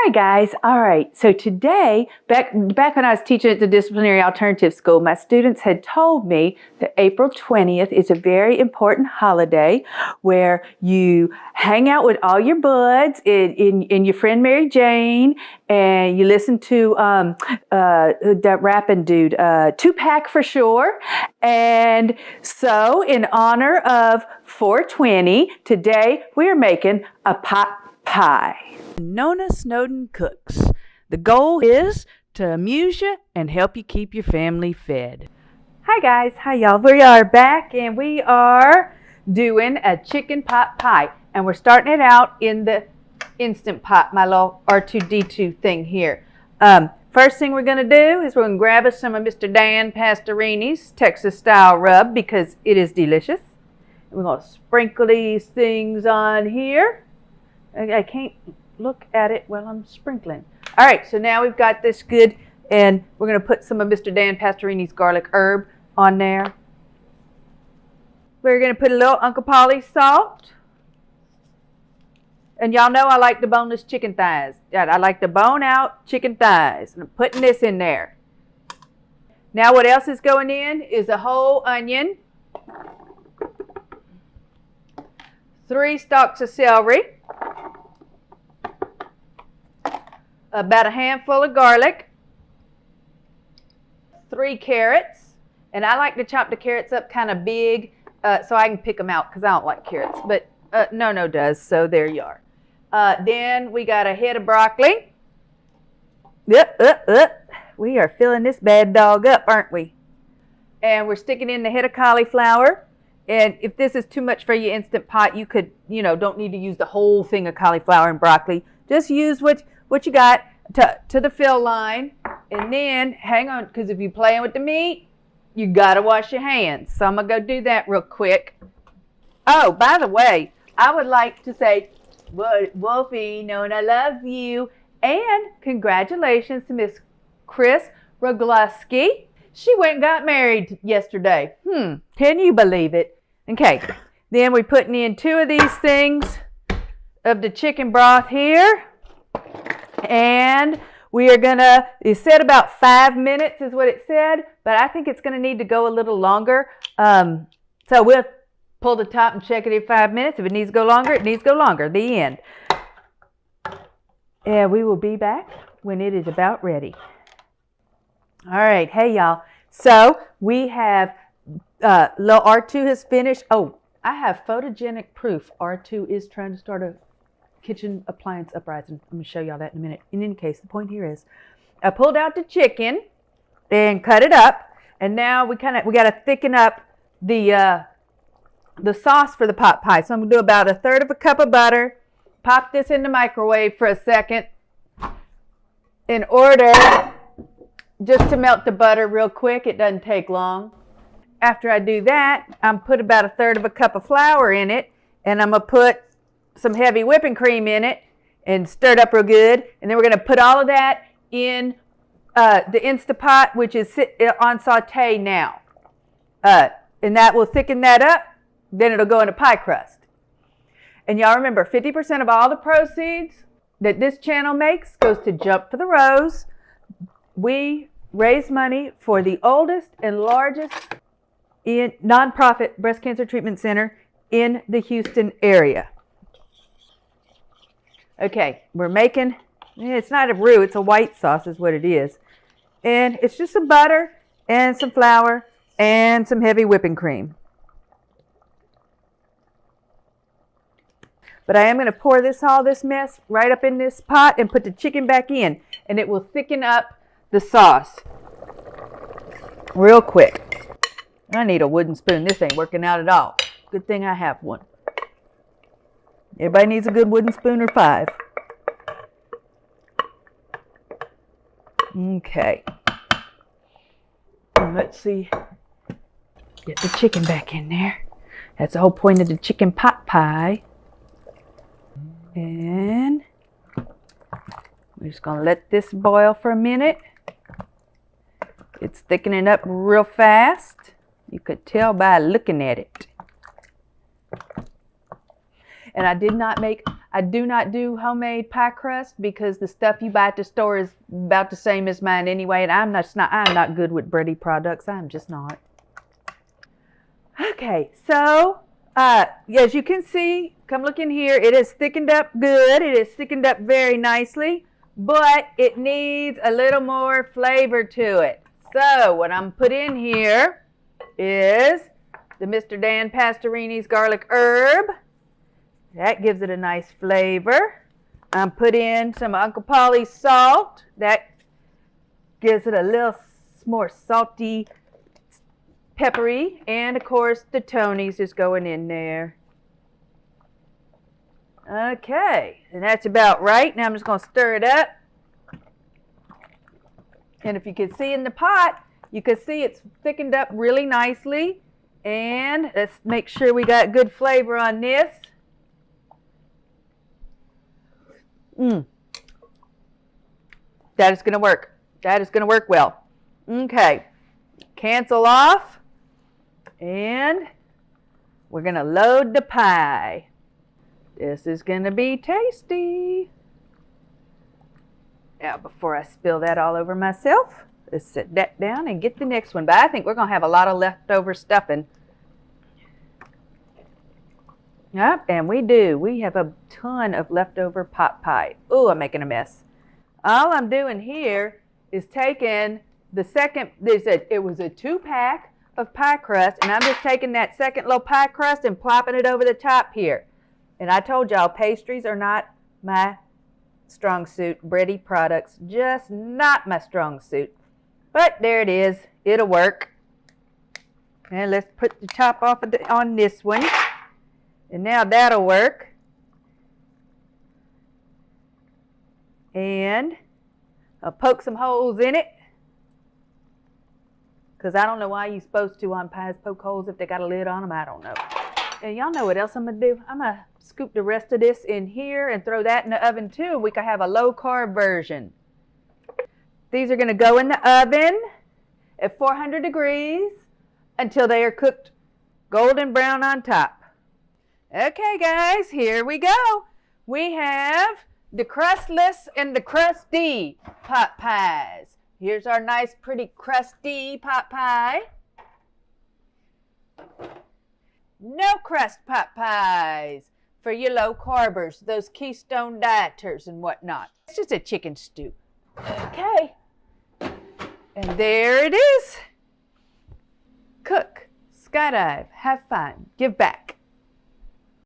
Hi guys. All right. So today, back when I was teaching at the Disciplinary Alternative School, my students had told me that April 20th is a very important holiday where you hang out with all your buds in your friend Mary Jane, and you listen to that rapping dude, Tupac for sure. And so, in honor of 420, today we are making a pot pie. Nonna Snowden cooks. The goal is to amuse you and help you keep your family fed. Hi guys, hi y'all. We are back and we are doing a chicken pot pie. And we're starting it out in the Instant Pot, my little R2D2 thing here. First thing we're going to do is we're going to grab us some of Mr. Dan Pastorini's Texas style rub because it is delicious. And we're going to sprinkle these things on here. I can't look at it while I'm sprinkling. All right, so now we've got this good, and we're going to put some of Mr. Dan Pastorini's garlic herb on there. We're going to put a little Uncle Paulie salt. And y'all know I like the boneless chicken thighs. I like the bone out chicken thighs. And I'm putting this in there. Now what else is going in is a whole onion, 3 stalks of celery, about a handful of garlic, 3 carrots, and I like to chop the carrots up kind of big so I can pick them out because I don't like carrots, but Nonna does, so there you are. Then we got a head of broccoli. We are filling this bad dog up, aren't we? And we're sticking in the head of cauliflower. And if this is too much for your Instant Pot, you could, don't need to use the whole thing of cauliflower and broccoli. Just use what you got to the fill line. And then, hang on, because if you're playing with the meat, you got to wash your hands. So I'm going to go do that real quick. Oh, by the way, I would like to say, Wolfie, Nonna loves you. And congratulations to Miss Chris Rogluski. She went and got married yesterday. Can you believe it? Okay, then we're putting in 2 of these things of the chicken broth here. And we are gonna, it said about 5 minutes is what it said, but I think it's gonna need to go a little longer. So we'll pull the top and check it in 5 minutes. If it needs to go longer, it needs to go longer. The end. And we will be back when it is about ready. All right, hey y'all. So we have little R2 has finished. Oh, I have photogenic proof R2 is trying to start a kitchen appliance uprising. I'm going to show y'all that in a minute. In any case, the point here is I pulled out the chicken and cut it up, and now we got to thicken up the sauce for the pot pie. So I'm going to do about 1/3 of a cup of butter. Pop this in the microwave for a second in order just to melt the butter real quick. It doesn't take long. After I do that, I'm put about 1/3 of a cup of flour in it, and I'm going to put some heavy whipping cream in it and stir it up real good. And then we're going to put all of that in the Instant Pot, which is on saute now. And that will thicken that up. Then it'll go in a pie crust. And y'all remember, 50% of all the proceeds that this channel makes goes to Jump for the Rose. We raise money for the oldest and largest nonprofit breast cancer treatment center in the Houston area. Okay, we're making, it's not a roux, it's a white sauce is what it is. And it's just some butter and some flour and some heavy whipping cream. But I am going to pour all this mess right up in this pot and put the chicken back in. And it will thicken up the sauce real quick. I need a wooden spoon. This ain't working out at all. Good thing I have one. Everybody needs a good wooden spoon or 5. Okay. And let's see. Get the chicken back in there. That's the whole point of the chicken pot pie. And we're just going to let this boil for a minute. It's thickening up real fast. You could tell by looking at it. And I did not make, I do not do homemade pie crust because the stuff you buy at the store is about the same as mine anyway, and I'm not good with bready products. I'm just not. Okay, so as you can see, come look in here. It is thickened up good. It is thickened up very nicely, but it needs a little more flavor to it. So what I'm put in here is the Mr. Dan Pastorini's garlic herb. That gives it a nice flavor. I'm put in some Uncle Paulie's salt. That gives it a little more salty, peppery, and of course the Tony's is going in there. Okay, and that's about right. Now I'm just going to stir it up. And if you can see in the pot, you can see it's thickened up really nicely. And let's make sure we got good flavor on this. That is going to work. That is going to work well. Okay, cancel off. And we're going to load the pie. This is going to be tasty. Now, before I spill that all over myself, let's set that down and get the next one. But I think we're going to have a lot of leftover stuffing. Yep, and we do. We have a ton of leftover pot pie. Ooh, I'm making a mess. All I'm doing here is taking the second, it was a 2-pack of pie crust, and I'm just taking that second little pie crust and plopping it over the top here. And I told y'all, pastries are not my strong suit. Bready products, just not my strong suit. But there it is. It'll work. And let's put the top off of on this one. And now that'll work. And I'll poke some holes in it. Because I don't know why you're supposed to on pies poke holes if they got a lid on them. I don't know. And y'all know what else I'm going to do? I'm going to scoop the rest of this in here and throw that in the oven too. We could have a low-carb version. These are going to go in the oven at 400 degrees until they are cooked golden brown on top. Okay, guys, here we go. We have the crustless and the crusty pot pies. Here's our nice, pretty, crusty pot pie. No crust pot pies for your low carbers, those keystone dieters and whatnot. It's just a chicken stew. Okay. And there it is. Cook, skydive, have fun, give back.